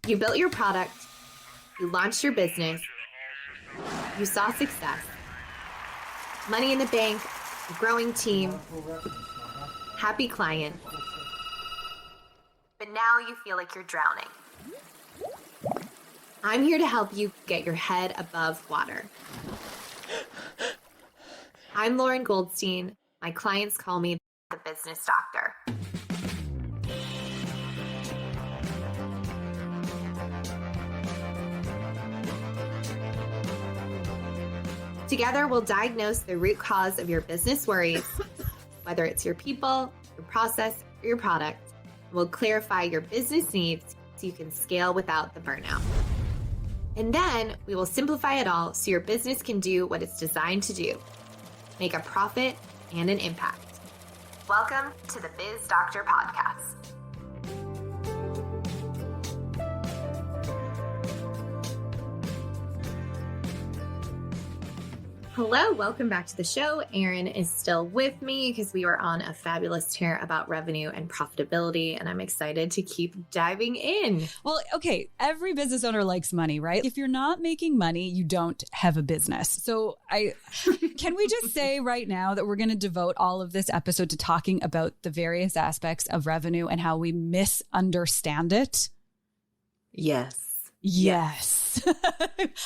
You built your product, you launched your business, you saw success, money in the bank, a growing team, happy clients, but now you feel like you're drowning. I'm here to help you get your head above water. I'm Lauren Goldstein. My clients call me the Business Doctor. Together, we'll diagnose the root cause of your business worries, whether it's your people, your process, or your product. We'll clarify your business needs so you can scale without the burnout. And then we will simplify it all so your business can do what it's designed to do, make a profit and an impact. Welcome to the Biz Doctor podcast. Hello, welcome back to the show. Erin is still with me because we were on a fabulous tear about revenue and profitability, and I'm excited to keep diving in. Well, okay, every business owner likes money, right? If you're not making money, you don't have a business. So can we just say right now that we're going to devote all of this episode to talking about the various aspects of revenue and how we misunderstand it? Yes.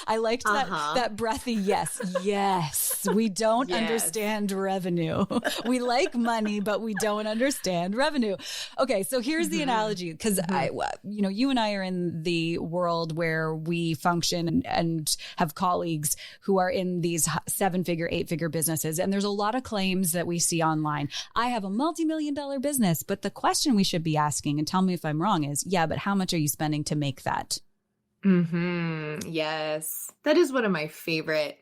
I liked that breathy yes. Yes. We don't understand revenue. We like money, but we don't understand revenue. Okay. So here's the analogy, because you and I are in the world where we function and have colleagues who are in these 7-figure, 8-figure businesses. And there's a lot of claims that we see online. I have a multi-million-dollar business, but the question we should be asking, and tell me if I'm wrong, is, but how much are you spending to make that? Yes. That is one of my favorite.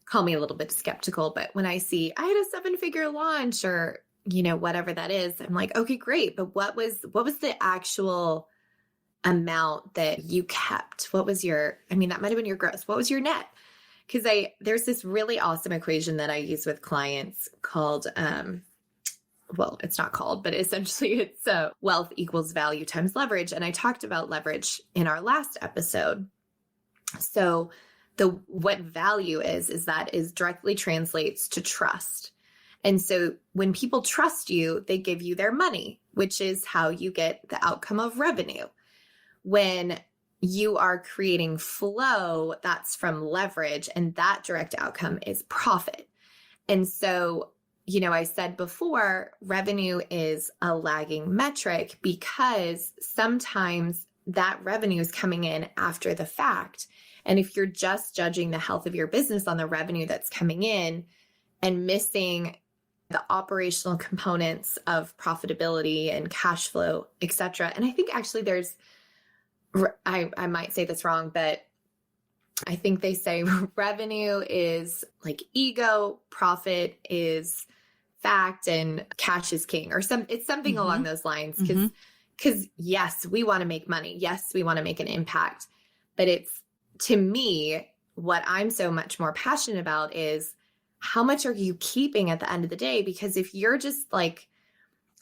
Call me a little bit skeptical, but when I see I had a 7-figure launch or, whatever that is, I'm like, okay, great. But what was the actual amount that you kept? What was that might've been your gross. What was your net? Because there's this really awesome equation that I use with clients called, it's not called, but essentially it's wealth equals value times leverage. And I talked about leverage in our last episode. So what value is that directly translates to trust. And so when people trust you, they give you their money, which is how you get the outcome of revenue. When you are creating flow, that's from leverage, and that direct outcome is profit. And so I said before, revenue is a lagging metric because sometimes that revenue is coming in after the fact. And if you're just judging the health of your business on the revenue that's coming in and missing the operational components of profitability and cash flow, et cetera. And I think actually I might say this wrong, but I think they say revenue is like ego, profit is fact, and cash is king, or it's something along those lines. Because yes, we want to make money. Yes, we want to make an impact. But it's, to me, what I'm so much more passionate about is how much are you keeping at the end of the day? Because if you're just like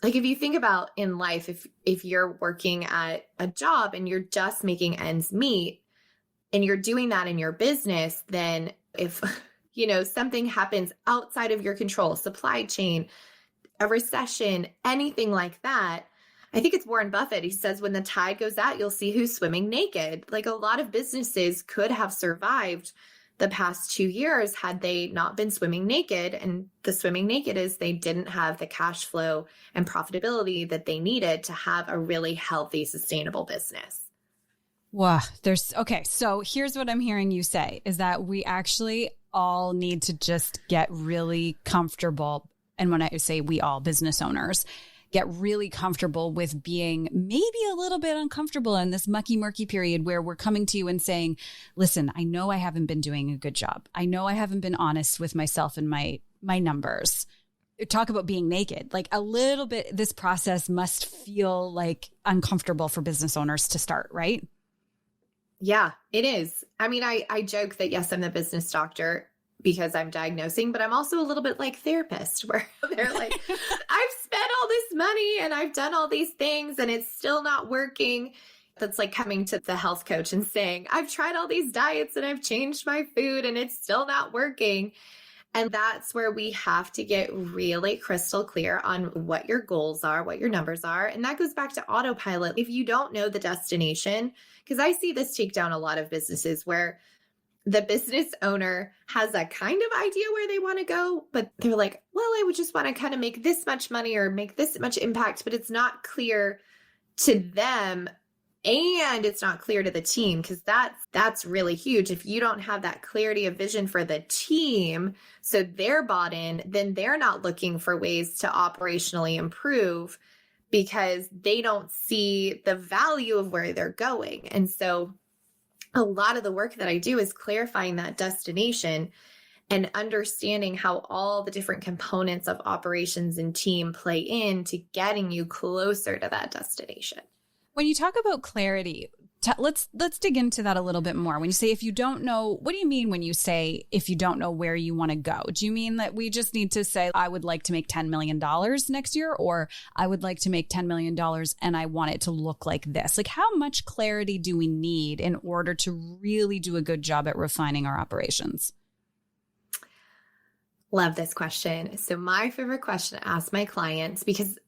if you think about in life, if you're working at a job and you're just making ends meet and you're doing that in your business, then if something happens outside of your control, supply chain, a recession, anything like that. I think it's Warren Buffett. He says, when the tide goes out, you'll see who's swimming naked. Like, a lot of businesses could have survived the past 2 years had they not been swimming naked. And the swimming naked is they didn't have the cash flow and profitability that they needed to have a really healthy, sustainable business. Wow. So here's what I'm hearing you say is that we actually all need to just get really comfortable. And when I say we all, business owners, get really comfortable with being maybe a little bit uncomfortable in this mucky, murky period where we're coming to you and saying, listen, I know I haven't been doing a good job. I know I haven't been honest with myself and my numbers. Talk about being naked. Like, a little bit, this process must feel like uncomfortable for business owners to start, right? Yeah, it is. I mean, I joke that, yes, I'm the business doctor because I'm diagnosing, but I'm also a little bit like therapist, where they're like, I've spent all this money and I've done all these things and it's still not working. That's like coming to the health coach and saying, I've tried all these diets and I've changed my food and it's still not working. And that's where we have to get really crystal clear on what your goals are, what your numbers are. And that goes back to autopilot. If you don't know the destination, because I see this take down a lot of businesses where the business owner has a kind of idea where they want to go, but they're like, well, I would just want to kind of make this much money or make this much impact, but it's not clear to them. And it's not clear to the team, because that's really huge. If you don't have that clarity of vision for the team, so they're bought in, then they're not looking for ways to operationally improve because they don't see the value of where they're going. And so a lot of the work that I do is clarifying that destination and understanding how all the different components of operations and team play into getting you closer to that destination. When you talk about clarity, let's dig into that a little bit more. When you say if you don't know, what do you mean when you say if you don't know where you want to go? Do you mean that we just need to say, I would like to make $10 million next year, or I would like to make $10 million and I want it to look like this? Like, how much clarity do we need in order to really do a good job at refining our operations? Love this question. So my favorite question to ask my clients, because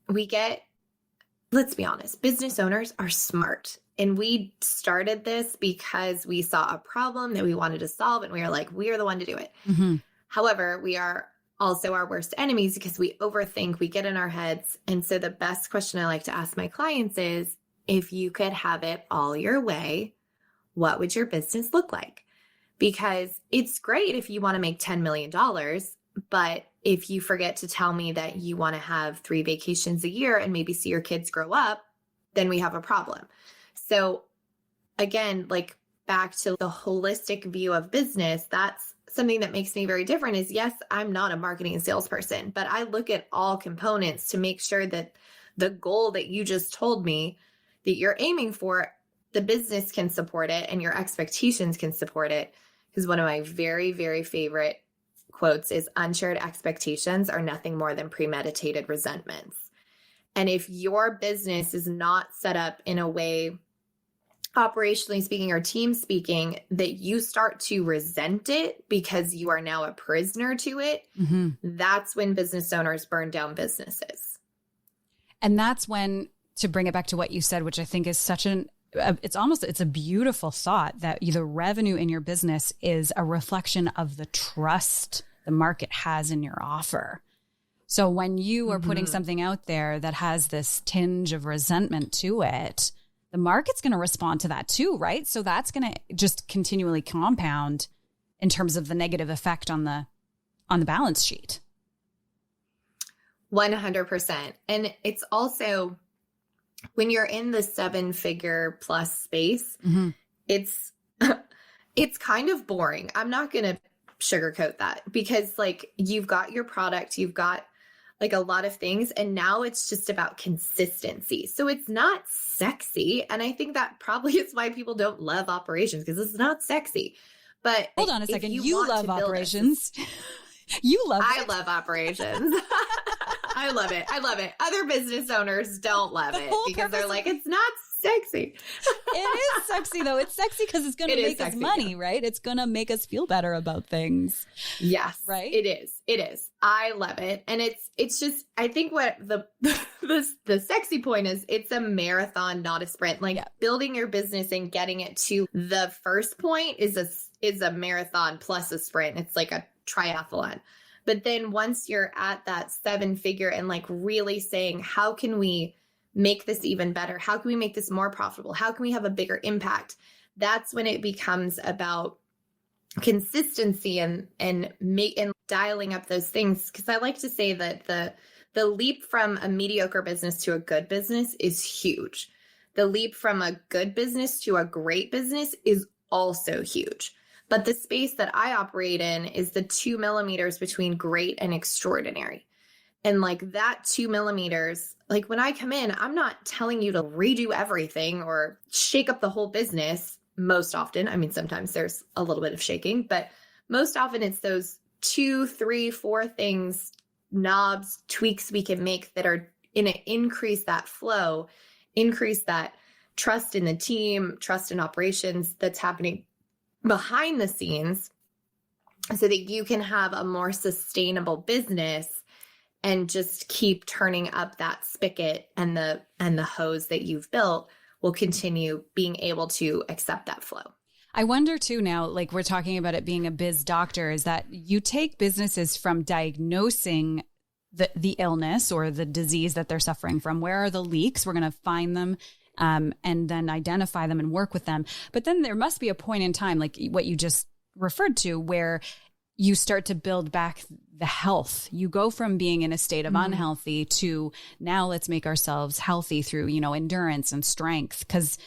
let's be honest, business owners are smart. And we started this because we saw a problem that we wanted to solve. And we were like, we are the one to do it. Mm-hmm. However, we are also our worst enemies because we overthink, we get in our heads. And so the best question I like to ask my clients is, if you could have it all your way, what would your business look like? Because it's great if you want to make $10 million, but if you forget to tell me that you want to have 3 vacations a year and maybe see your kids grow up, then we have a problem. So again, like back to the holistic view of business, that's something that makes me very different is, yes, I'm not a marketing and salesperson, but I look at all components to make sure that the goal that you just told me that you're aiming for, the business can support it and your expectations can support it. Because one of my very, very favorite quotes is, unshared expectations are nothing more than premeditated resentments. And if your business is not set up in a way, operationally speaking or team speaking, that you start to resent it because you are now a prisoner to it, mm-hmm. That's when business owners burn down businesses. And that's when, to bring it back to what you said, which I think is it's a beautiful thought, that the revenue in your business is a reflection of the trust the market has in your offer. So when you are putting something out there that has this tinge of resentment to it, the market's going to respond to that too, right? So that's going to just continually compound in terms of the negative effect on the balance sheet. 100%. And it's also, when you're in the 7-figure plus space, mm-hmm. it's kind of boring. I'm not going to sugarcoat that, because like you've got your product, you've got like a lot of things, and now it's just about consistency. So it's not sexy. And I think that probably is why people don't love operations, because it's not sexy. But hold on a second. You love operations. You love it. I love operations. I love it. I love it. Other business owners don't love it because they're like, it's not sexy. It is sexy though. It's sexy because it's going to make us money, right? It's going to make us feel better about things. Yes. Right? It is. It is. I love it. And it's just, I think what the sexy point is, it's a marathon, not a sprint. Like building your business and getting it to the first point is a marathon plus a sprint. It's like a triathlon. But then once you're at that 7-figure and like really saying, how can we make this even better? How can we make this more profitable? How can we have a bigger impact? That's when it becomes about consistency and dialing up those things. Because I like to say that the leap from a mediocre business to a good business is huge. The leap from a good business to a great business is also huge. But the space that I operate in is the 2 millimeters between great and extraordinary. And like that 2 millimeters, like when I come in, I'm not telling you to redo everything or shake up the whole business most often. I mean, sometimes there's a little bit of shaking, but most often it's those 2, 3, 4 things, knobs, tweaks we can make that are going to increase that flow, increase that trust in the team, trust in operations that's happening behind the scenes so that you can have a more sustainable business and just keep turning up that spigot, and the hose that you've built will continue being able to accept that flow. I wonder too now, like we're talking about it being a biz doctor, is that you take businesses from diagnosing the illness or the disease that they're suffering from. Where are the leaks? We're going to find them and then identify them and work with them. But then there must be a point in time, like what you just referred to, where you start to build back the health. You go from being in a state of unhealthy to now let's make ourselves healthy through, endurance and strength. Because,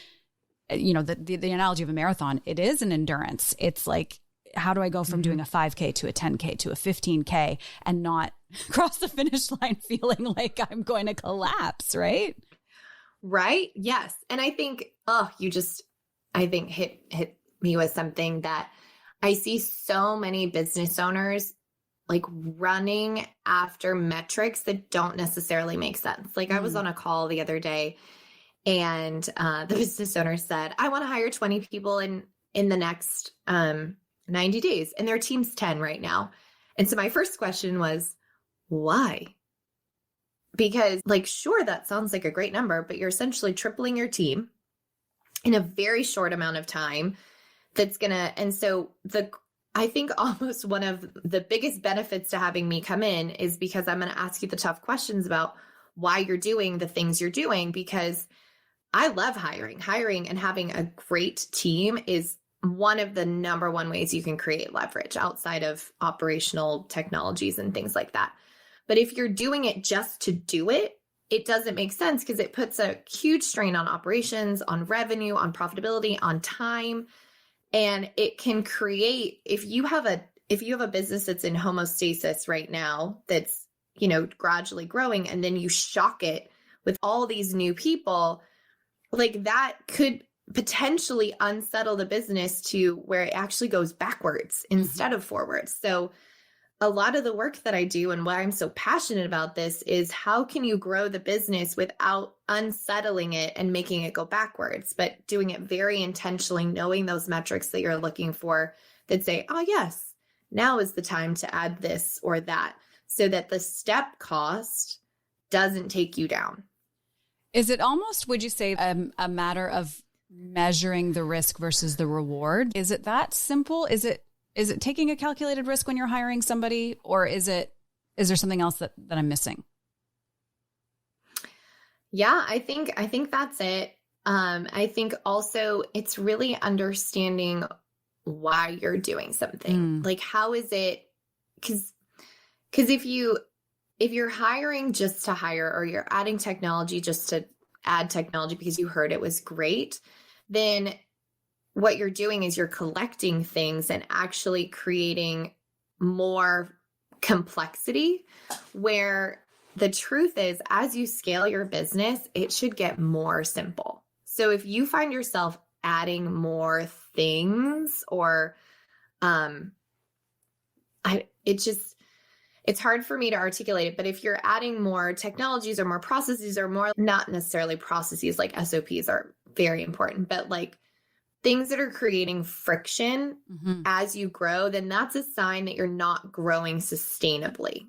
the analogy of a marathon, it is an endurance. It's like, how do I go from doing a 5K to a 10K to a 15K and not cross the finish line feeling like I'm going to collapse, right? Right. Yes. And I think, I think hit me with something that I see so many business owners like running after metrics that don't necessarily make sense. Like I was on a call the other day and the business owner said, I want to hire 20 people in the next 90 days, and their team's 10 right now. And so my first question was, why? Because sure, that sounds like a great number, but you're essentially tripling your team in a very short amount of time. I think almost one of the biggest benefits to having me come in is because I'm going to ask you the tough questions about why you're doing the things you're doing, because I love hiring and having a great team is one of the number one ways you can create leverage outside of operational technologies and things like that. But if you're doing it just to do it, it doesn't make sense because it puts a huge strain on operations, on revenue, on profitability, on time. And it can create, if you have a business that's in homeostasis right now, that's, gradually growing, and then you shock it with all these new people, like that could potentially unsettle the business to where it actually goes backwards instead of forwards. So a lot of the work that I do and why I'm so passionate about this is how can you grow the business without unsettling it and making it go backwards, but doing it very intentionally, knowing those metrics that you're looking for that say, oh yes, now is the time to add this or that, so that the step cost doesn't take you down. Is it almost, would you say, a matter of measuring the risk versus the reward? Is it that simple? Is it taking a calculated risk when you're hiring somebody, or is there something else that I'm missing? Yeah, I think that's it. I think also it's really understanding why you're doing something. Like, how is it? Because if you're hiring just to hire, or you're adding technology just to add technology because you heard it was great, then what you're doing is you're collecting things and actually creating more complexity, where the truth is, as you scale your business, it should get more simple. So if you find yourself adding more things, or it's hard for me to articulate it, but if you're adding more technologies or more processes, or more, not necessarily processes, like SOPs are very important, but like things that are creating friction as you grow, then that's a sign that you're not growing sustainably.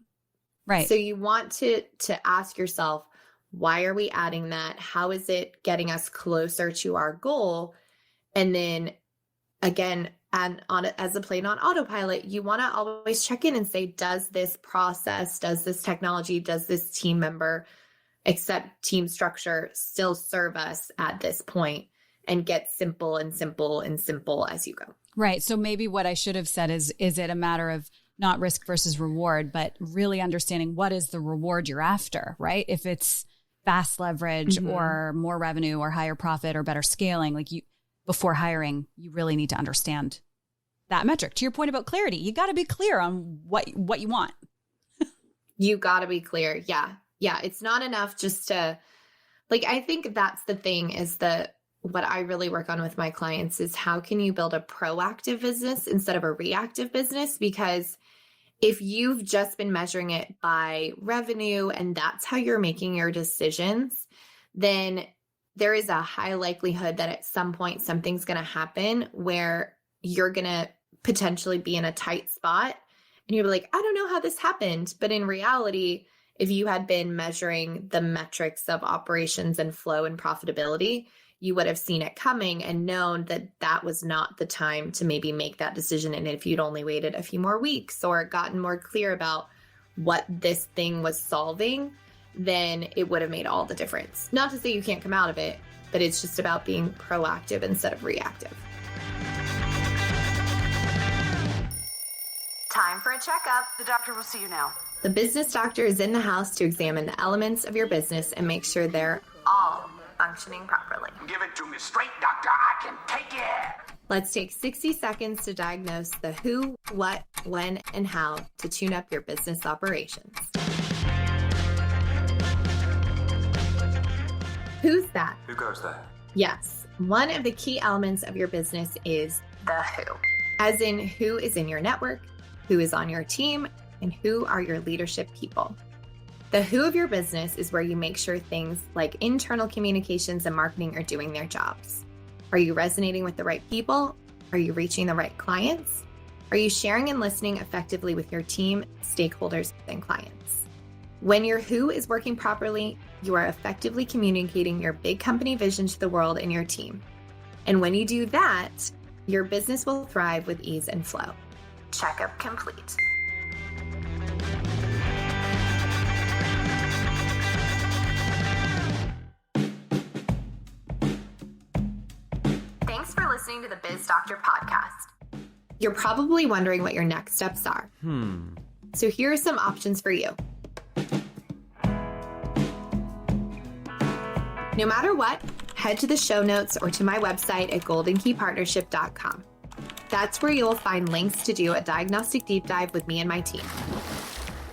Right. So you want to ask yourself, why are we adding that? How is it getting us closer to our goal? And then again, and as a plane on autopilot, you want to always check in and say, does this process, does this technology, does this team member, except team structure, still serve us at this point? And get simple and simple and simple as you go. Right. So maybe what I should have said is it a matter of not risk versus reward, but really understanding what is the reward you're after, right? If it's fast leverage or more revenue or higher profit or better scaling, like before hiring, you really need to understand that metric. To your point about clarity, you got to be clear on what you want. You got to be clear. Yeah. Yeah. It's not enough just to, I think that's the thing, is what I really work on with my clients is how can you build a proactive business instead of a reactive business? Because if you've just been measuring it by revenue and that's how you're making your decisions, then there is a high likelihood that at some point something's going to happen where you're going to potentially be in a tight spot and you're like, I don't know how this happened. But in reality, if you had been measuring the metrics of operations and flow and profitability, you would have seen it coming and known that that was not the time to maybe make that decision. And if you'd only waited a few more weeks or gotten more clear about what this thing was solving, then it would have made all the difference. Not to say you can't come out of it, but it's just about being proactive instead of reactive. Time for a checkup. The doctor will see you now. The business doctor is in the house to examine the elements of your business and make sure they're all functioning properly. Give it to me straight, doctor. I can take it. Let's take 60 seconds to diagnose the who, what, when, and how to tune up your business operations. Who's that? Who goes there? Yes, one of the key elements of your business is the who. As in, who is in your network, who is on your team, and who are your leadership people. The who of your business is where you make sure things like internal communications and marketing are doing their jobs. Are you resonating with the right people? Are you reaching the right clients? Are you sharing and listening effectively with your team, stakeholders, and clients? When your who is working properly, you are effectively communicating your big company vision to the world and your team. And when you do that, your business will thrive with ease and flow. Checkup complete. Thanks for listening to the Biz Doctor podcast. You're probably wondering what your next steps are. So here are some options for you. No matter what, head to the show notes or to my website at goldenkeypartnership.com. That's where you'll find links to do a diagnostic deep dive with me and my team.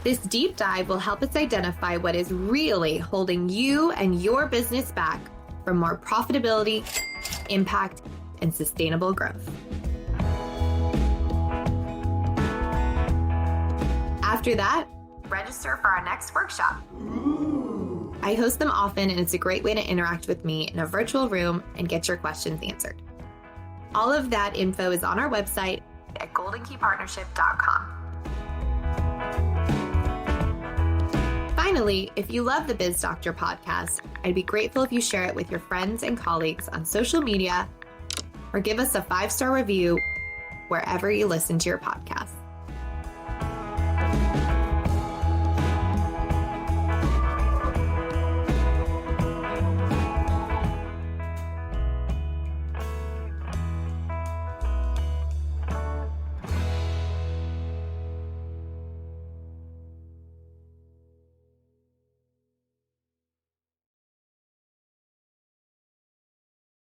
This deep dive will help us identify what is really holding you and your business back from more profitability, impact, and sustainable growth. After that, register for our next workshop. I host them often, and it's a great way to interact with me in a virtual room and get your questions answered. All of that info is on our website at goldenkeypartnership.com. Finally, if you love the Biz Doctor podcast, I'd be grateful if you share it with your friends and colleagues on social media or give us a 5-star review wherever you listen to your podcast.